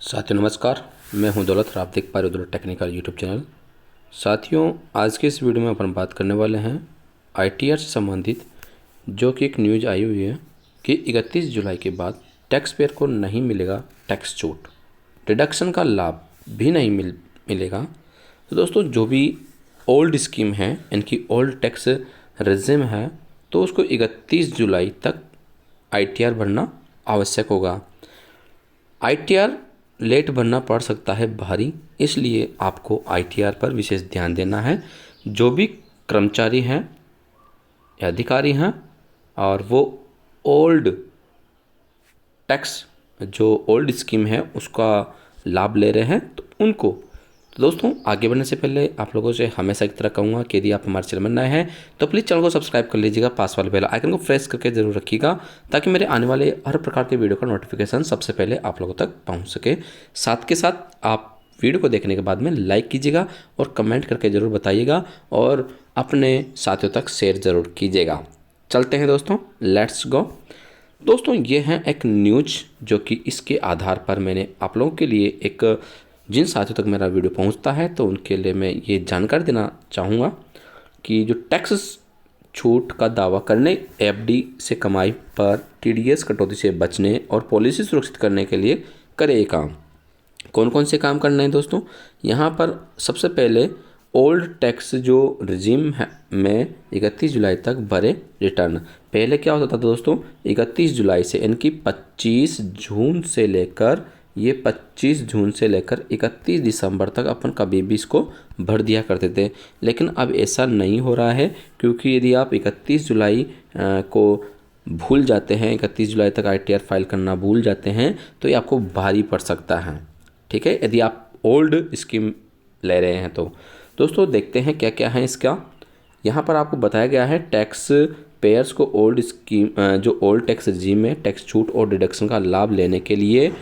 साथियों नमस्कार, मैं हूं दौलत और आप देख पा रहे हो दौलत टेक्निकल यूट्यूब चैनल। साथियों, आज के इस वीडियो में अपन बात करने वाले हैं आईटीआर से संबंधित जो कि एक न्यूज़ आई हुई है कि 31 जुलाई के बाद टैक्स पेयर को नहीं मिलेगा टैक्स छूट, डिडक्शन का लाभ भी नहीं मिलेगा। तो दोस्तों, जो भी ओल्ड स्कीम है, इनकी ओल्ड टैक्स रिजिम है, तो उसको 31 जुलाई तक आईटीआर भरना आवश्यक होगा। आईटीआर लेट भरना पड़ सकता है भारी, इसलिए आपको आईटीआर पर विशेष ध्यान देना है। जो भी कर्मचारी हैं या अधिकारी हैं और वो ओल्ड टैक्स जो ओल्ड स्कीम है उसका लाभ ले रहे हैं तो उनको। तो दोस्तों, आगे बढ़ने से पहले आप लोगों से हमेशा की तरह कहूँगा कि यदि आप हमारे चैनल में नए हैं तो प्लीज़ चैनल को सब्सक्राइब कर लीजिएगा, पास वाले बेल आइकन को प्रेस करके जरूर रखिएगा ताकि मेरे आने वाले हर प्रकार के वीडियो का नोटिफिकेशन सबसे पहले आप लोगों तक पहुंच सके। साथ के साथ आप वीडियो को देखने के बाद में लाइक कीजिएगा और कमेंट करके ज़रूर बताइएगा और अपने साथियों तक शेयर ज़रूर कीजिएगा। चलते हैं दोस्तों, लेट्स गो। दोस्तों, ये है एक न्यूज जो कि इसके आधार पर मैंने आप लोगों के लिए एक, जिन साथियों तक मेरा वीडियो पहुंचता है तो उनके लिए मैं ये जानकारी देना चाहूँगा कि जो टैक्स छूट का दावा करने, एफडी से कमाई पर टीडीएस कटौती से बचने और पॉलिसी सुरक्षित करने के लिए करे ये काम। कौन कौन से काम करने हैं दोस्तों? यहाँ पर सबसे पहले ओल्ड टैक्स जो रिजीम है में 31 जुलाई तक भरे रिटर्न। पहले क्या होता था दोस्तों, 31 जुलाई से इनकी 25 जून से लेकर 31 दिसंबर तक अपन कभी भी इसको भर दिया करते थे। लेकिन अब ऐसा नहीं हो रहा है, क्योंकि यदि आप 31 जुलाई को भूल जाते हैं, 31 जुलाई तक आईटीआर फाइल करना भूल जाते हैं तो ये आपको भारी पड़ सकता है। ठीक है, यदि आप ओल्ड स्कीम ले रहे हैं तो। दोस्तों, देखते हैं क्या क्या है इसका। यहाँ पर आपको बताया गया है टैक्स पेयर्स को ओल्ड स्कीम जो ओल्ड टैक्स रजीम में टैक्स छूट और डिडक्शन का लाभ लेने के लिए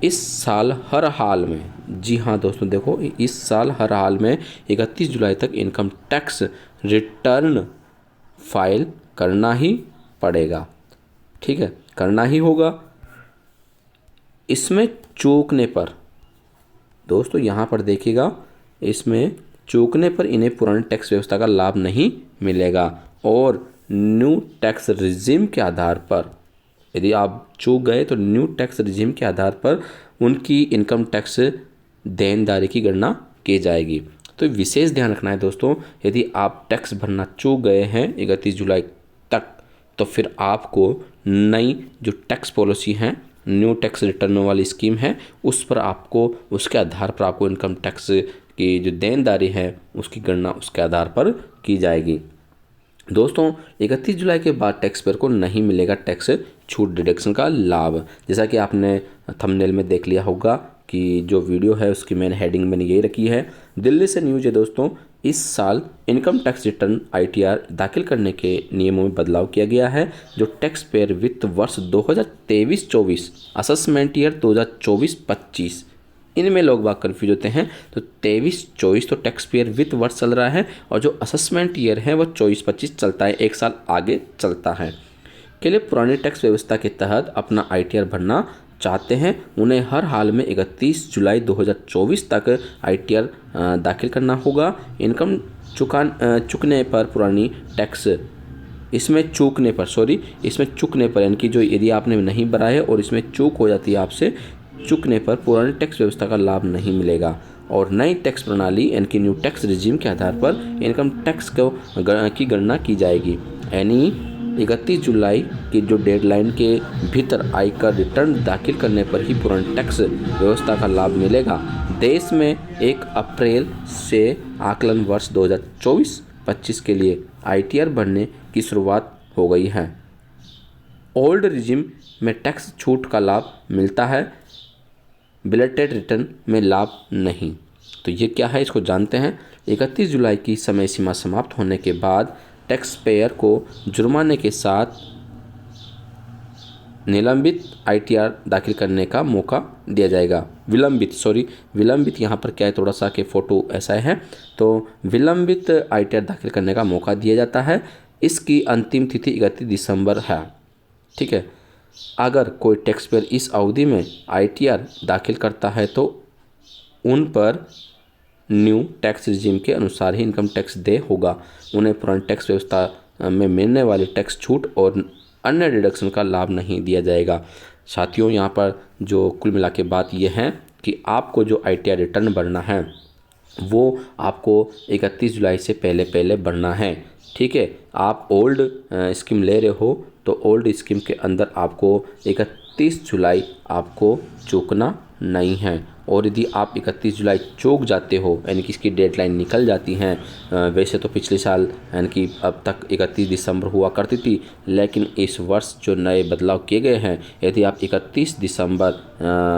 इस साल हर हाल में, जी हाँ दोस्तों देखो, इस साल हर हाल में 31 जुलाई तक इनकम टैक्स रिटर्न फाइल करना ही पड़ेगा। ठीक है, करना ही होगा। इसमें चूकने पर दोस्तों, यहाँ पर देखिएगा, इसमें चूकने पर इन्हें पुरानी टैक्स व्यवस्था का लाभ नहीं मिलेगा और न्यू टैक्स रिजीम के आधार पर यदि आप चूक गए तो न्यू टैक्स रिजीम के आधार पर उनकी इनकम टैक्स देनदारी की गणना की जाएगी। तो विशेष ध्यान रखना है दोस्तों, यदि आप टैक्स भरना चूक गए हैं 31 जुलाई तक तो फिर आपको नई जो टैक्स पॉलिसी है, न्यू टैक्स रिटर्न वाली स्कीम है, उस पर आपको, उसके आधार पर आपको इनकम टैक्स की जो देनदारी है उसकी गणना उसके आधार पर की जाएगी। दोस्तों, 31 जुलाई के बाद टैक्स पेयर को नहीं मिलेगा टैक्स छूट डिडक्शन का लाभ। जैसा कि आपने थंबनेल में देख लिया होगा कि जो वीडियो है उसकी मैंने हेडिंग मैंने यही रखी है। दिल्ली से न्यूज़ है दोस्तों, इस साल इनकम टैक्स रिटर्न आईटीआर दाखिल करने के नियमों में बदलाव किया गया है। जो टैक्स पेयर वित्त वर्ष 2023-24 असेसमेंट ईयर 2024-25, इनमें लोग बाग कन्फ्यूज होते हैं। तो 23-24 तो टैक्स पेयर वित्त वर्ष चल रहा है और जो असेसमेंट ईयर है वो 24-25 चलता है, एक साल आगे चलता है। के लिए पुरानी टैक्स व्यवस्था के तहत अपना आईटीआर भरना चाहते हैं, उन्हें हर हाल में 31 जुलाई 2024 तक आईटीआर दाखिल करना होगा। इनकम चुकने पर पुरानी टैक्स, इसमें चूकने पर यानी कि जो यदि आपने नहीं भरा है और इसमें चूक हो जाती है आपसे, चूकने पर पुरानी टैक्स व्यवस्था का लाभ नहीं मिलेगा और नई टैक्स प्रणाली यानी कि न्यू टैक्स रिजीम के आधार पर इनकम टैक्स की गणना की जाएगी। यानी 31 जुलाई की जो डेडलाइन के भीतर आयकर रिटर्न दाखिल करने पर ही पुरानी टैक्स व्यवस्था का लाभ मिलेगा। देश में 1 अप्रैल से आकलन वर्ष 2024-25 के लिए आईटीआर भरने की शुरुआत हो गई है। ओल्ड रिजीम में टैक्स छूट का लाभ मिलता है, बिलेटेड रिटर्न में लाभ नहीं। तो ये क्या है, इसको जानते हैं। 31 जुलाई की समय सीमा समाप्त होने के बाद टैक्स पेयर को जुर्माने के साथ निलंबित आईटीआर दाखिल करने का मौका दिया जाएगा। विलंबित यहाँ पर क्या है, थोड़ा सा कि फ़ोटो ऐसा है, तो विलंबित आईटीआर दाखिल करने का मौका दिया जाता है। इसकी अंतिम तिथि 31 दिसंबर है। ठीक है, अगर कोई टैक्स पेयर इस अवधि में ITR दाखिल करता है तो उन पर न्यू टैक्स रिजीम के अनुसार ही इनकम टैक्स दे होगा। उन्हें पुरानी टैक्स व्यवस्था में मिलने वाली टैक्स छूट और अन्य डिडक्शन का लाभ नहीं दिया जाएगा। साथियों, यहाँ पर जो कुल मिला के बात यह है कि आपको जो ITR रिटर्न भरना है वो आपको 31 जुलाई से पहले भरना है। ठीक है, आप ओल्ड स्कीम ले रहे हो तो ओल्ड स्कीम के अंदर आपको 31 जुलाई आपको चूकना नहीं है। और यदि आप 31 जुलाई चूक जाते हो, यानी कि इसकी डेडलाइन निकल जाती हैं, वैसे तो पिछले साल यानी कि अब तक 31 दिसंबर हुआ करती थी, लेकिन इस वर्ष जो नए बदलाव किए गए हैं, यदि आप 31 दिसंबर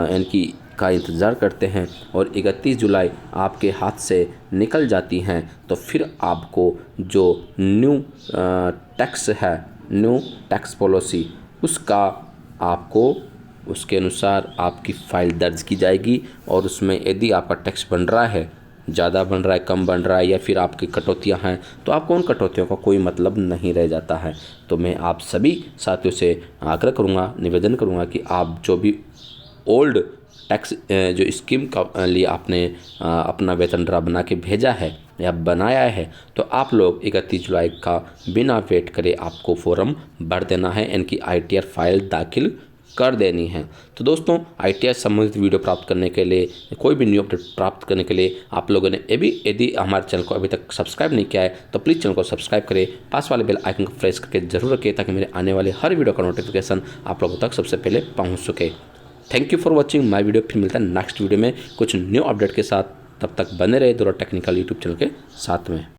यानी कि का इंतज़ार करते हैं और 31 जुलाई आपके हाथ से निकल जाती हैं, तो फिर आपको जो न्यू टैक्स है, न्यू टैक्स पॉलिसी, उसका आपको उसके अनुसार आपकी फ़ाइल दर्ज की जाएगी और उसमें यदि आपका टैक्स बन रहा है, ज़्यादा बन रहा है, कम बन रहा है या फिर आपकी कटौतियां हैं, तो आपको उन कटौतियों का कोई मतलब नहीं रह जाता है। तो मैं आप सभी साथियों से आग्रह करूँगा, निवेदन करूँगा कि आप जो भी ओल्ड टैक्स जो स्कीम का लिए आपने अपना वेतन ड्रा बना के भेजा है या बनाया है, तो आप लोग 31 जुलाई का बिना वेट करे आपको फॉर्म भर देना है, यानी कि ITR फाइल दाखिल कर देनी है। तो दोस्तों, ITR संबंधित वीडियो प्राप्त करने के लिए, कोई भी न्यू अपडेट प्राप्त करने के लिए आप लोगों ने यदि हमारे चैनल को अभी तक सब्सक्राइब नहीं किया है तो प्लीज़ चैनल को सब्सक्राइब करें, पास वाले बेल आइकन को प्रेस करके जरूर रखें ताकि मेरे आने वाले हर वीडियो का नोटिफिकेशन आप लोगों तक सबसे पहले पहुँच सके। Thank you for watching my video. फिर मिलता है नेक्स्ट वीडियो में कुछ न्यू अपडेट के साथ। तब तक बने रहे दोनों टेक्निकल यूट्यूब चैनल के साथ में।